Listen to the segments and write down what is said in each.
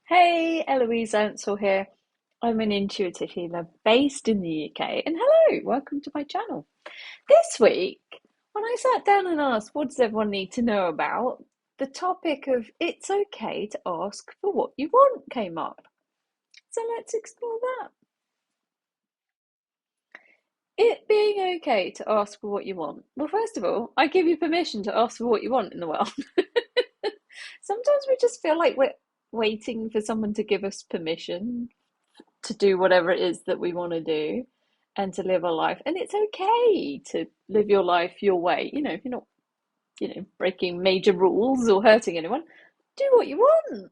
Hey, Eloise Ansell here. I'm an intuitive healer based in the UK. And hello, welcome to my channel. This week, when I sat down and asked, what does everyone need to know about? The topic of it's okay to ask for what you want came up. So let's explore that. It being okay to ask for what you want. Well, first of all, I give you permission to ask for what you want in the world. Sometimes we just feel like we're waiting for someone to give us permission to do whatever it is that we want to do and to live our life. And it's okay to live your life your way. If you're not, breaking major rules or hurting anyone, do what you want.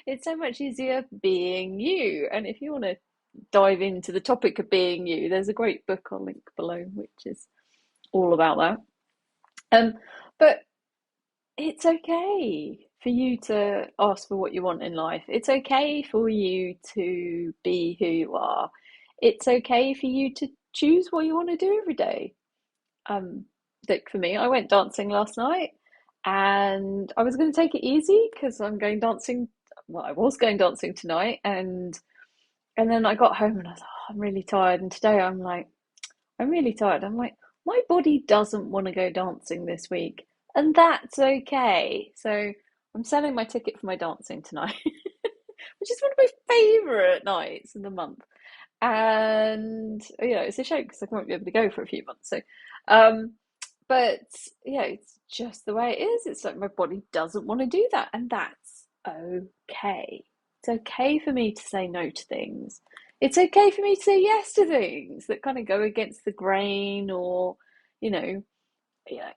It's so much easier being you. And if you want to dive into the topic of being you, there's a great book I'll link below, which is all about that. But it's okay for you to ask for what you want in life. It's okay for you to be who you are. It's okay for you to choose what you want to do every day. Like for me, I went dancing last night and I was going to take it easy because I'm going dancing. Well, I was going dancing tonight, and then I got home and I was like, oh, I'm really tired. And today I'm like, I'm really tired. I'm like, my body doesn't want to go dancing this week, and that's okay. So I'm selling my ticket for my dancing tonight, which is one of my favourite nights in the month. And it's a shame because I won't be able to go for a few months. So, um, but it's just the way it is. It's like my body doesn't want to do that, and that's okay. It's okay for me to say no to things. It's okay for me to say yes to things that kind of go against the grain, or, you know,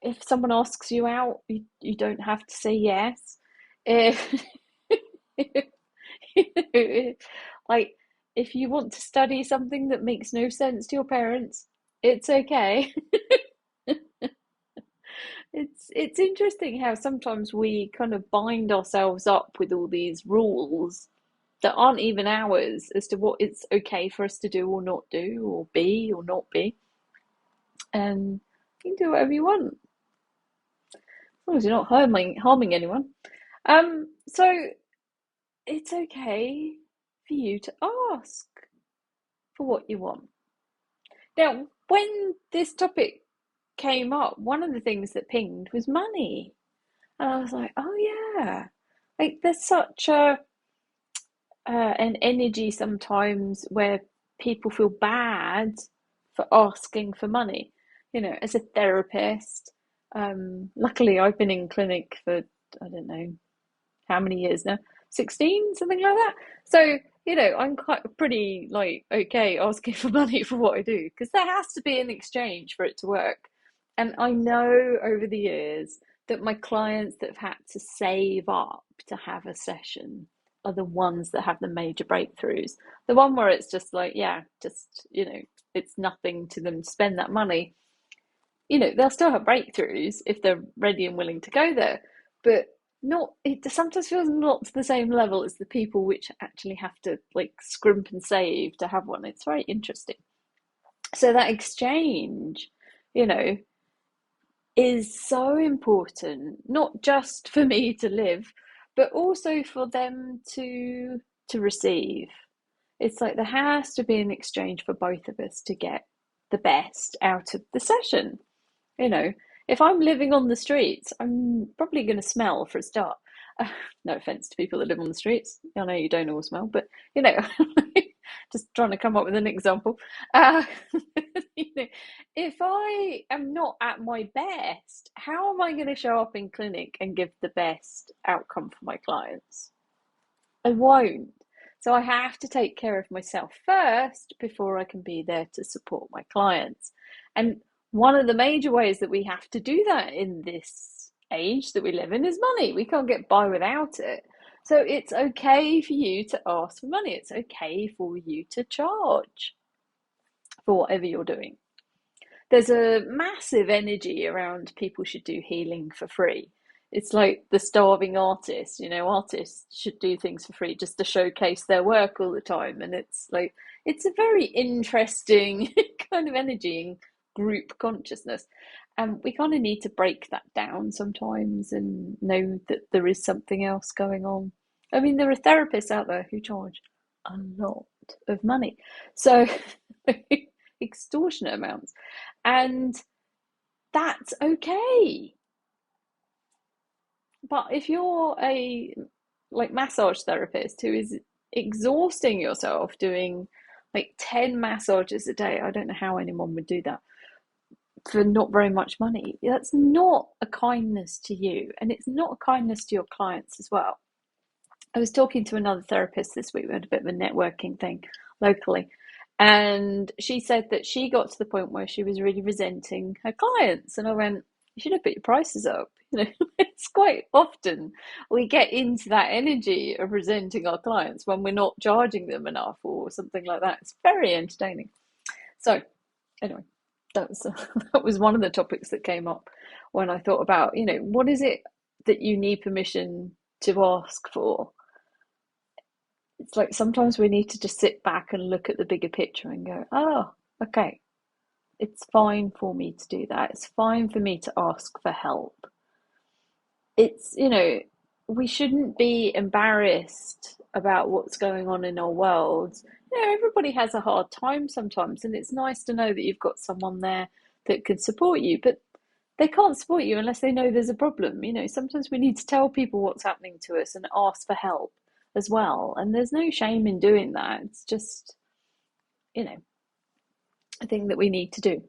if someone asks you out, you don't have to say yes. If, like, if you want to study something that makes no sense to your parents, it's okay. It's interesting how sometimes we kind of bind ourselves up with all these rules that aren't even ours as to what it's okay for us to do or not do, or be or not be. And you can do whatever you want, as long as you're not harming anyone. So it's okay for you to ask for what you want. Now, when this topic came up, one of the things that pinged was money. And I was like, oh yeah. Like there's such an energy sometimes where people feel bad for asking for money. As a therapist, luckily I've been in clinic for, I don't know how many years now, 16, something like that. So, I'm quite pretty like okay asking for money for what I do, because there has to be an exchange for it to work. And I know over the years that my clients that have had to save up to have a session are the ones that have the major breakthroughs. The one where it's just like, yeah, just, it's nothing to them to spend that money. They'll still have breakthroughs if they're ready and willing to go there, but not, it sometimes feels not to the same level as the people which actually have to like scrimp and save to have one. It's very interesting. So that exchange, you know, is so important, not just for me to live, but also for them to receive. It's like there has to be an exchange for both of us to get the best out of the session. You know, if I'm living on the streets, I'm probably going to smell for a start. No offense to people that live on the streets. I know you don't all smell, but you know, just trying to come up with an example. Uh, you know, if I am not at my best, how am I going to show up in clinic and give the best outcome for my clients? I won't. So I have to take care of myself first before I can be there to support my clients. And one of the major ways that we have to do that in this age that we live in is money. We can't get by without it. So it's okay for you to ask for money. It's okay for you to charge for whatever you're doing. There's a massive energy around people should do healing for free. It's like the starving artist, artists should do things for free just to showcase their work all the time. And it's like, it's a very interesting kind of energy in group consciousness. And we kind of need to break that down sometimes and know that there is something else going on. I mean, there are therapists out there who charge a lot of money. So extortionate amounts. And that's okay. But if you're a like massage therapist who is exhausting yourself doing like 10 massages a day, I don't know how anyone would do that for not very much money. That's not a kindness to you, and it's not a kindness to your clients as well. I was talking to another therapist this week. We had a bit of a networking thing locally. And she said that she got to the point where she was really resenting her clients. And I went, you should have put your prices up. You know, it's quite often we get into that energy of resenting our clients when we're not charging them enough or something like that. It's very entertaining. So, anyway, that was that was one of the topics that came up when I thought about, what is it that you need permission to ask for? It's like sometimes we need to just sit back and look at the bigger picture and go, oh, okay, it's fine for me to do that. It's fine for me to ask for help. It's, we shouldn't be embarrassed about what's going on in our world. Everybody has a hard time sometimes, and it's nice to know that you've got someone there that can support you, but they can't support you unless they know there's a problem. Sometimes we need to tell people what's happening to us and ask for help as well. And there's no shame in doing that. It's just, a thing that we need to do.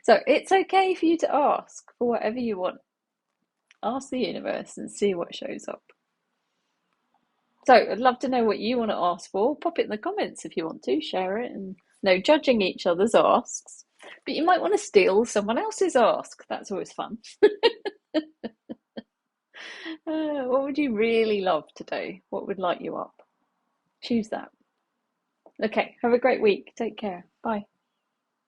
So it's okay for you to ask for whatever you want. Ask the universe and see what shows up. So I'd love to know what you want to ask for. Pop it in the comments if you want to, share it, and no judging each other's asks. But you might want to steal someone else's ask. That's always fun. What would you really love today? What would light you up? Choose that. Okay, have a great week. Take care. Bye.